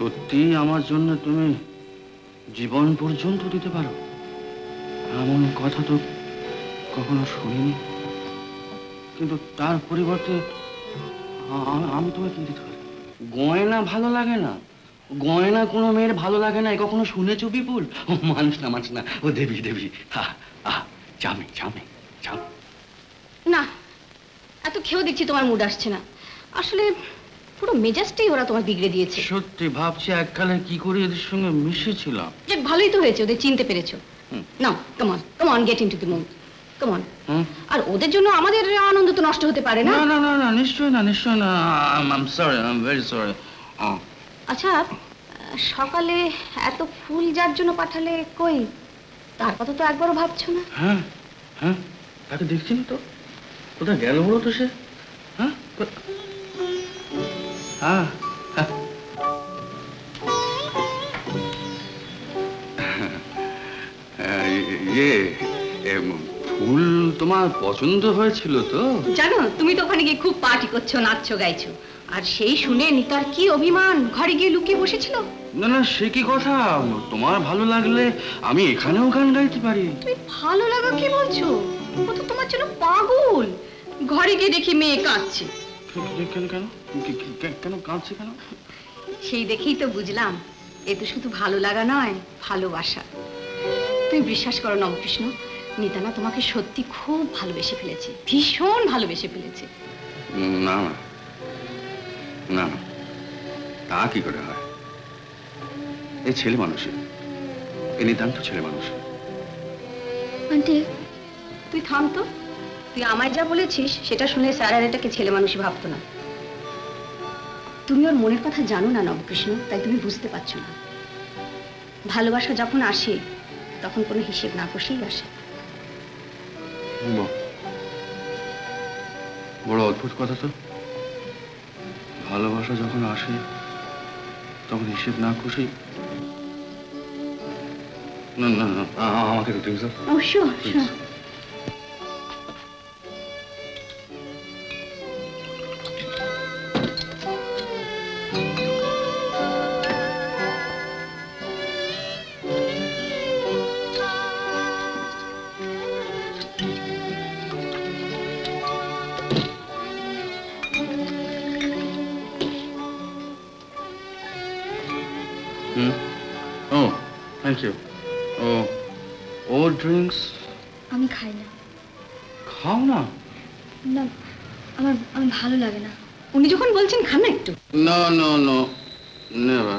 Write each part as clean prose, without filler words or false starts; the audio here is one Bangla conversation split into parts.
সত্যি আমার জন্য তুমি জীবন পর্যন্ত দিতে পারো? এমন কথা তো কখনো শুনিনি। কিন্তু তার পরিবর্তে আমি তোমাকে কি দিতে পারি? গয়না ভালো লাগে না? গয়না কোনো মেয়ের ভালো লাগে না, এ কখনো শুনেছো বিপুল? মানুষ না, মানুষ না, ও দেবী, দেবী। জামি, জামি, জামি। না, এত খেয়েও দেখছি তোমার মুড আসছে না। আসলে পুরো মেজাজটাই ওরা তোমার বিগড়ে দিয়েছে। সত্যি ভাবছি এককালে কি করে এদের সঙ্গে মিশেছিলাম। যাক, ভালোই তো হয়েছে ওদের চিনতে পেরেছো। নাও, come on, come on, get into the mood, come on. আর ওদের জন্য আমাদের আনন্দ তো নষ্ট হতে পারে না। না না না না, নিশ্চয় না, নিশ্চয় না। I am sorry, I am very sorry. আচ্ছা, সকালে এত ফুল যার জন্য পাঠালে, কই তার কথা তো একবারও ভাবছো না? হ্যাঁ হ্যাঁ, তাকে দেখছি না তো। কোথায় গেল বলো তো সে? হ্যাঁ হ্যাঁ, ফুল তোমার পছন্দ হয়েছিল তো? জানো, তুমি তো ওখানে গিয়ে খুব পার্টি করছো, নাচছো, গাইছো। আর সেই শুনে নিতার কি অভিমান, ঘরে গিয়ে লুকিয়ে বসেছিল। না না, সে কি কথা? তোমার ভালো লাগলে আমি এখানেও গান গাইতে পারি। তুমি ভালো লাগা কি বলছো? ও তো তোমার জন্য পাগল। ঘরে গিয়ে দেখি মেয়ে কাঁদছে। কেন কেন কেন কাঁদছে কেন? সেই দেখেই তো বুঝলাম এ তো শুধু ভালো লাগা নয়, ভালোবাসা। তুমি বিশ্বাস করো নবকৃষ্ণ, নিতানা তোমাকে সত্যি খুব ভালোবেসে ফেলেছে, ভীষণ ভালোবেসে ফেলেছে। না না না, তা কি করে হয়? এই ছেলে মানুষের, এ নিতান্ত ছেলে মানুষ। আন্টি, তুই থাম তো। তুই আমায় যা বলেছিস সেটা শুনে স্যার আর এটাকে ছেলে মানুষই ভাবতো না। তুমি ওর মনের কথা জানো না নবকৃষ্ণ, তাই তুমি বুঝতে পারছো না। ভালোবাসা যখন আসে তখন কোনো হিসেব না কষেই আসে। বড় অদ্ভুত কথা তো। ভালোবাসা যখন আসে তখন হিসেব না কষেই। না না না, আমাকে একটু ড্রিঙ্কস দাও। অবশ্যই। Oh, thank you. Oh, drinks? আমি খাই না। খাও না? না, আমার ভালো লাগে না। উনি যখন বলছেন খান না একটু। No, no, no. Never.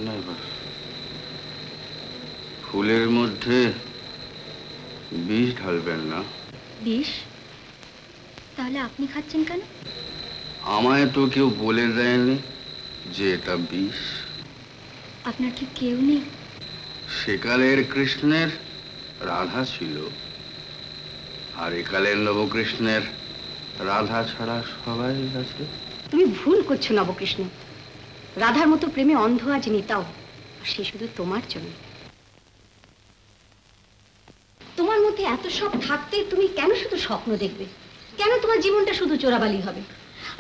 Never. ফুলের মধ্যে বিষ ঢালবেন না। বিষ? তাহলে আপনি খাচ্ছেন কেন? আমায় তো কেউ বলে দেয়নি যে এটা বিষ। আপনার কি কেউ নেই? সেকালের কৃষ্ণের রাধা ছিল, আর একালের নবকৃষ্ণের রাধা ছাড়া সবাই আছে। তুমি ভুল করছো নবকৃষ্ণ। রাধার মতো প্রেমে অন্ধ আজ নিতাও, আর সে শুধু তোমার জন্য। তোমার মধ্যে এত সব থাকতে তুমি কেন শুধু স্বপ্ন দেখবে? কেন তোমার জীবনটা শুধু চোরাবালি হবে?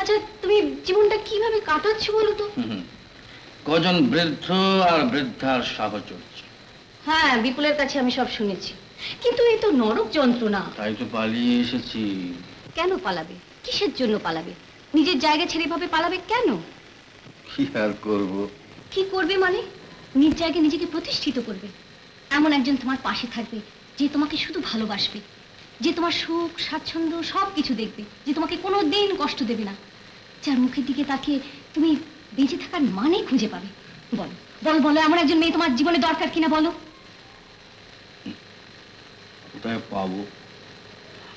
আচ্ছা, তুমি জীবনটা কিভাবে কাটাচ্ছ বলো তো? কজন বৃদ্ধ আর বৃদ্ধার সাহচর্য। হ্যাঁ, বিপুলের কাছে আমি সব শুনেছি, কিন্তু এই তো নরক যন্ত্রণা। তাই তো পালিয়ে এসেছি। কেন পালাবে? কিসের জন্য পালাবে? নিজের জায়গা ছেড়ে ভাবে পালাবে কেন? কি আর করব? কি করবে মানে? নিজ জায়গায় নিজেকে প্রতিষ্ঠিত করবে। এমন একজন তোমার পাশে থাকবে যে তোমাকে শুধু ভালোবাসবে, যে তোমার সুখ স্বাচ্ছন্দ্য সব কিছু দেখবে, যে তোমাকে কোনো দিন কষ্ট দেবে না, যার মুখের দিকে তাকিয়ে তুমি বেঁচে থাকার মানে খুঁজে পাবে। বলো বলো বলো, এমন একজন মেয়ে তোমার জীবনে দরকার কিনা বলো? কোথায় পাবো?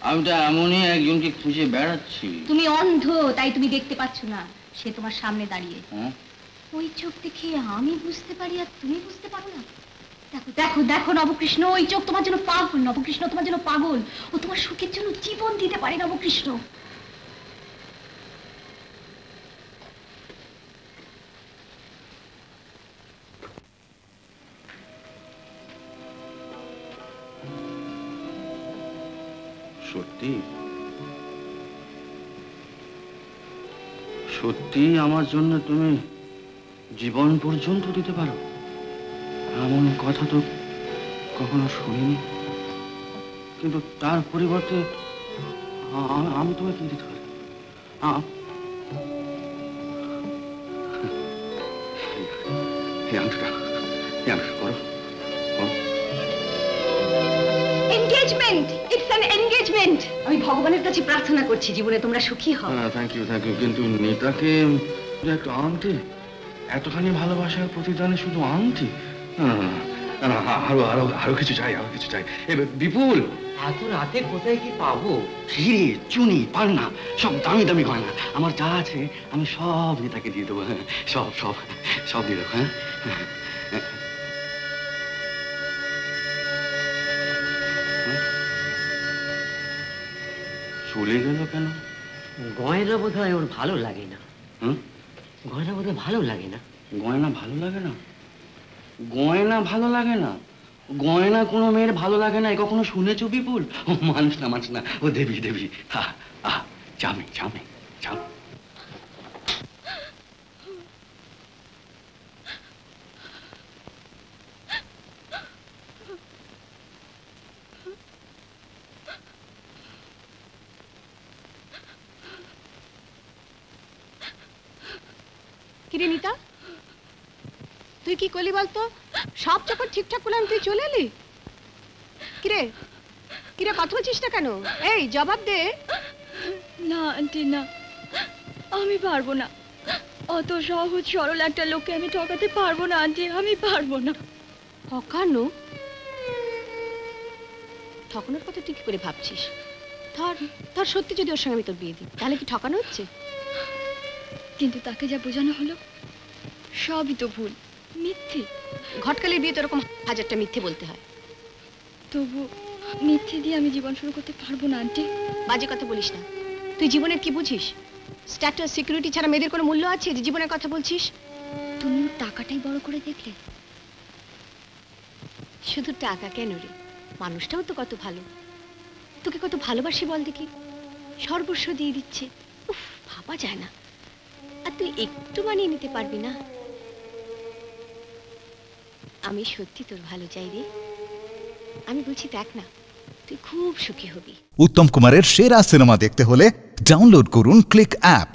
আমি তো এমনই একজনকে খুঁজে বেড়াচ্ছি। তুমি অন্ধ, তাই তুমি দেখতে পাচ্ছ না। সে তোমার সামনে দাঁড়িয়ে। ওই চোখ দেখে আমি বুঝতে পারি আর তুমি বুঝতে পারো না। দেখো দেখো দেখো নবকৃষ্ণ, ওই চোখ তোমার জন্য পাগল। নবকৃষ্ণ তোমার জন্য পাগল। ও তোমার সুখের জন্য জীবন দিতে পারে নবকৃষ্ণ। সত্যি সত্যি আমার জন্য তুমি জীবন পর্যন্ত দিতে পারো এমন কথা তো কখনো শুনিনি, কিন্তু তার পরিবর্তে আমি তোমাকে কি দিতে পারি? এই আংটিটা করো। Engagement, it's an engagement. আমি ভগবানের কাছে প্রার্থনা করছি জীবনে তোমরা সুখী হও। Thank you. কিন্তু নেতাকে একটা আংটি, এতখানি ভালোবাসার প্রতিদানে শুধু আংটি? আরো কিছু চাই, বিপুল। এত রাতে কোথায় কি পাবো? হিরে, চুনি, পান্না, সব দামি দামি গয়না আমার যা আছে আমি সব নেতাকে দিয়ে দেবো। হ্যাঁ, সব সব সব দিয়ে দেবো। হ্যাঁ, চলে গেল কেন? গয়না বোধ হয় ওর ভালো লাগে না। হুম? গয়না বোধ হয় ভালো লাগে না। গয়না ভালো লাগে না? গয়না ভালো লাগে না? গয়না কোনো মেয়ের ভালো লাগে না এ কখনো শুনেছো বিপুল? ও মানুষ না, ও দেবী। জামে। কিরে নিতা, তুই কি করলি বলতো? সব যখন ঠিকঠাক করলাম তুই চলে এলি? কিরে কথা বলছিস না কেন? এই জবাব দে। না আন্টি না, আমি পারবো না। অত সহজ সরল একটা লোককে আমি ঠকাতে পারবো না আন্টি, আমি পারবো না। ঠকানো? ঠকানোর কথা তুই কি করে ভাবছিস? ধর সত্যি যদি ওর সঙ্গে আমি তোর বিয়ে দিই, তাহলে কি ঠকানো হচ্ছে? কিন্তু তাকে যা বোঝানো হলো সবই তো ভুল, মিথ্যে। ঘটকালির বিয়ে তো এরকম হাজারটা মিথ্যে বলতে হয়। তবু মিথ্যে দিয়ে আমি জীবন শুরু করতে পারবো না আন্টি। বাজে কথা বলিস না। তুই জীবনের কি বুঝিস? স্ট্যাটাস, সিকিউরিটি ছাড়া মেয়েদের কোনো মূল্য আছে যে জীবনের কথা বলছিস? তুমি ওর টাকাটাই বড় করে দেখলে। শুধু টাকা কেন রে, মানুষটাও তো কত ভালো। তোকে কত ভালোবাসি বল দেখি, সর্বস্ব দিয়ে দিচ্ছে। উফ, ভাবা যায় না। আর তুই একটু মানিয়ে নিতে পারবি না? আমি সত্যি তোর ভালো চাই রে। আমি বলছি দেখ না, তুই খুব সুখী হবি। উত্তম কুমারের সেরা সিনেমা দেখতে হলে ডাউনলোড করুন ক্লিক অ্যাপ।